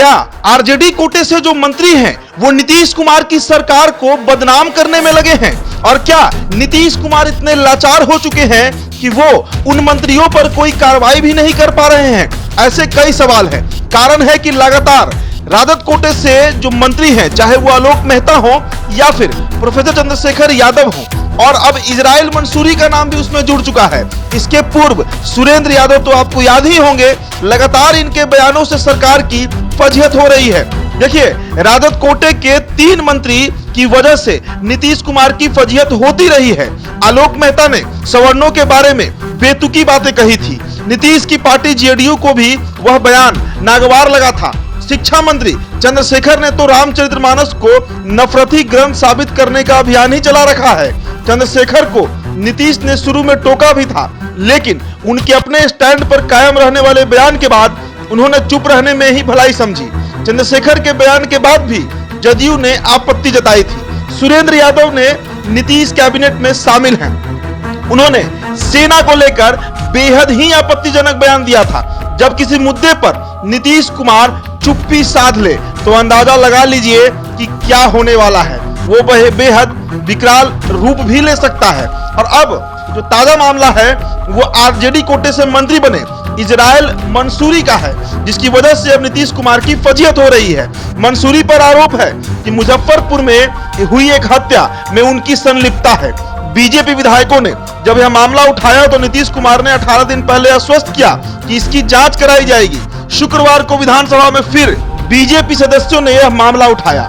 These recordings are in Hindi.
क्या आरजेडी कोटे से जो मंत्री हैं वो नीतीश कुमार की सरकार को बदनाम करने में लगे हैं? और क्या नीतीश कुमार इतने लाचार हो चुके हैं कि वो उन मंत्रियों पर कोई कार्रवाई भी नहीं कर पा रहे हैं? ऐसे कई सवाल हैं। कारण है कि लगातार राजद कोटे से जो मंत्री हैं, चाहे वो आलोक मेहता हो या फिर प्रोफेसर चंद्रशेखर यादव हो, और अब इजराइल मंसूरी का नाम भी उसमें जुड़ चुका है। इसके पूर्व सुरेंद्र यादव तो आपको याद ही होंगे, लगातार इनके बयानों से सरकार की फजीहत हो रही है। देखिए, राजद कोटे के 3 मंत्री की वजह से नीतीश कुमार की फजीहत होती रही है। आलोक मेहता ने सवर्णों के बारे में बेतुकी बातें कही थी। नीतीश की पार्टी जेडीयू को भी वह बयान नागवार लगा था। शिक्षा मंत्री चंद्रशेखर ने तो रामचरितमानस को नफरती ग्रंथ साबित करने का अभियान ही चला रखा है। चंद्रशेखर को नीतीश ने शुरू में टोका भी था, लेकिन उनके अपने स्टैंड पर कायम रहने वाले बयान के बाद उन्होंने चुप रहने में ही भलाई समझी। चंद्रशेखर के बयान के बाद भी जदयू ने आपत्ति जताई थी। सुरेंद्र यादव ने नीतीश कैबिनेट में शामिल हैं। उन्होंने सेना को लेकर बेहद ही आपत्तिजनक बयान दिया था। जब किसी मुद्दे पर नीतीश कुमार चुप्पी साध ले तो अंदाजा लगा लीजिए कि क्या होने वाला है। वो बेहद विकराल रूप भी ले सकता है। और अब जो ताजा मामला है वो आरजेडी कोटे से मंत्री बने इजराइल मंसूरी का है, जिसकी वजह से अब नीतीश कुमार की फजीहत हो रही है। मंसूरी पर आरोप है कि मुजफ्फरपुर में हुई एक हत्या में उनकी संलिप्तता है। बीजेपी विधायकों ने जब यह मामला उठाया तो नीतीश कुमार ने 18 दिन पहले आश्वस्त किया कि इसकी जांच कराई जाएगी। शुक्रवार को विधानसभा में फिर बीजेपी सदस्यों ने यह मामला उठाया।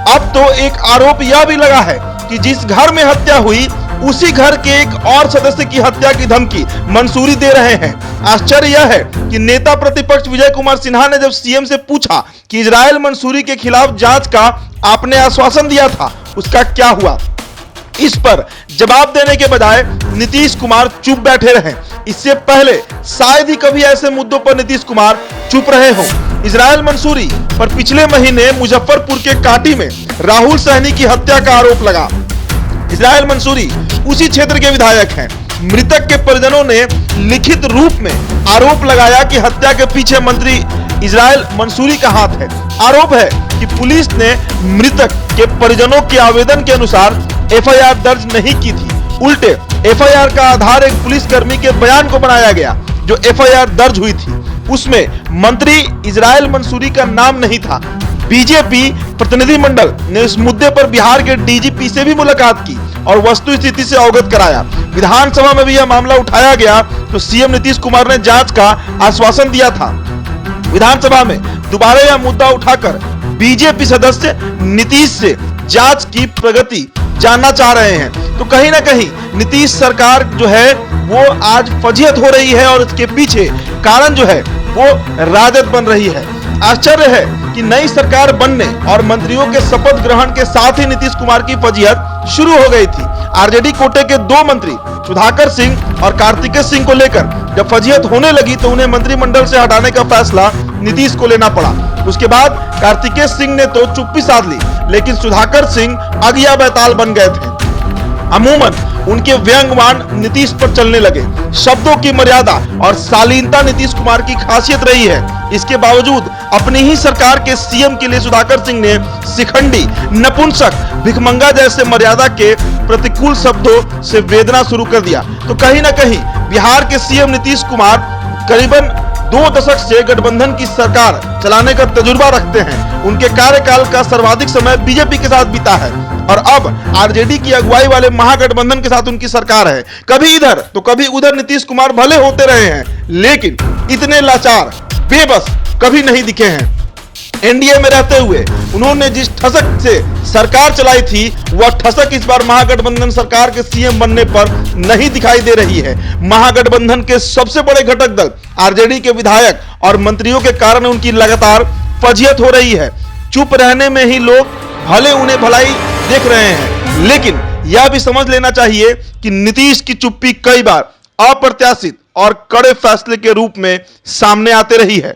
अब तो एक आरोप यह भी लगा है कि जिस घर में हत्या हुई उसी घर के एक और सदस्य की हत्या की धमकी मंसूरी दे रहे हैं। आश्चर्य यह है कि नेता प्रतिपक्ष विजय कुमार सिन्हा ने जब सीएम से पूछा कि इजराइल मंसूरी के खिलाफ जांच का आपने आश्वासन दिया था, उसका क्या हुआ? इस पर जवाब देने के बजाय नीतीश कुमार चुप बैठे रहे। इससे पहले शायद ही कभी ऐसे मुद्दों पर नीतीश कुमार चुप रहे हों। इजराइल मंसूरी पर पिछले महीने मुजफ्फरपुर के काटी में राहुल सहनी की हत्या का आरोप लगा। इजराइल मंसूरी उसी क्षेत्र के विधायक हैं। मृतक के परिजनों ने लिखित रूप में आरोप लगाया कि हत्या के पीछे मंत्री इजराइल मंसूरी का हाथ है। आरोप है कि पुलिस ने मृतक के परिजनों के आवेदन के अनुसार एफआईआर दर्ज नहीं की थी। उल्टे एफआईआर का आधार एक पुलिसकर्मी के बयान को बनाया गया। जो एफआईआर दर्ज हुई थी उसमें मंत्री इजराइल मंसूरी का नाम नहीं था। बीजेपी प्रतिनिधिमंडल ने इस मुद्दे पर बिहार के डीजीपी से भी मुलाकात की और वस्तुस्थिति से अवगत कराया। विधानसभा में भी यह मामला उठाया गया तो सीएम नीतीश कुमार ने जांच का आश्वासन दिया था। विधानसभा में दोबारा यह मुद्दा उठाकर बीजेपी सदस्य नीतीश से जांच की प्रगति जानना चाह रहे हैं। तो कहीं ना कहीं नीतीश सरकार जो है वो आज फजीहत हो रही है और इसके पीछे कारण जो है वो राजद बन रही है। आश्चर्य है कि नई सरकार बनने और मंत्रियों के शपथ ग्रहण के साथ ही नीतीश कुमार की फजीहत शुरू हो गई थी। आरजेडी कोटे के 2 मंत्री सुधाकर सिंह और कार्तिकेय सिंह को लेकर जब फजीहत होने लगी तो उन्हें मंत्रिमंडल से हटाने का फैसला नीतीश को लेना पड़ा। उसके बाद कार्तिकेय सिंह ने तो चुप्पी साध ली, लेकिन सुधाकर सिंह अगिया बैताल बन गए थे। अमूमन उनके व्यंग्यवान नीतीश पर चलने लगे। शब्दों की मर्यादा और शालीनता नीतीश कुमार की खासियत रही है। इसके बावजूद अपनी ही सरकार के सीएम के लिए सुधाकर सिंह ने शिखंडी, नपुंसक, भिखमंगा जैसे मर्यादा के प्रतिकूल शब्दों से वेदना शुरू कर दिया। तो कहीं ना कहीं बिहार के सीएम नीतीश कुमार करीबन 2 दशक से गठबंधन की सरकार चलाने का तजुर्बा रखते हैं। उनके कार्यकाल का सर्वाधिक समय बीजेपी के साथ बीता है और अब आरजेडी की अगुवाई वाले महागठबंधन के साथ उनकी सरकार है। कभी इधर तो कभी उधर नीतीश कुमार भले होते रहे हैं, लेकिन इतने लाचार, बेबस कभी नहीं दिखे हैं। एनडीए में रहते हुए उन्होंने जिस ठसक से सरकार चलाई थी वह ठसक इस बार महागठबंधन सरकार के सीएम बनने पर नहीं दिखाई दे रही है। महागठबंधन के सबसे बड़े घटक दल आरजेडी के विधायक और मंत्रियों के कारण उनकी लगातार फजीहत हो रही है। चुप रहने में ही लोग भले उन्हें भलाई देख रहे हैं, लेकिन यह भी समझ लेना चाहिए कि नीतीश की चुप्पी कई बार अप्रत्याशित और कड़े फैसले के रूप में सामने आते रही है।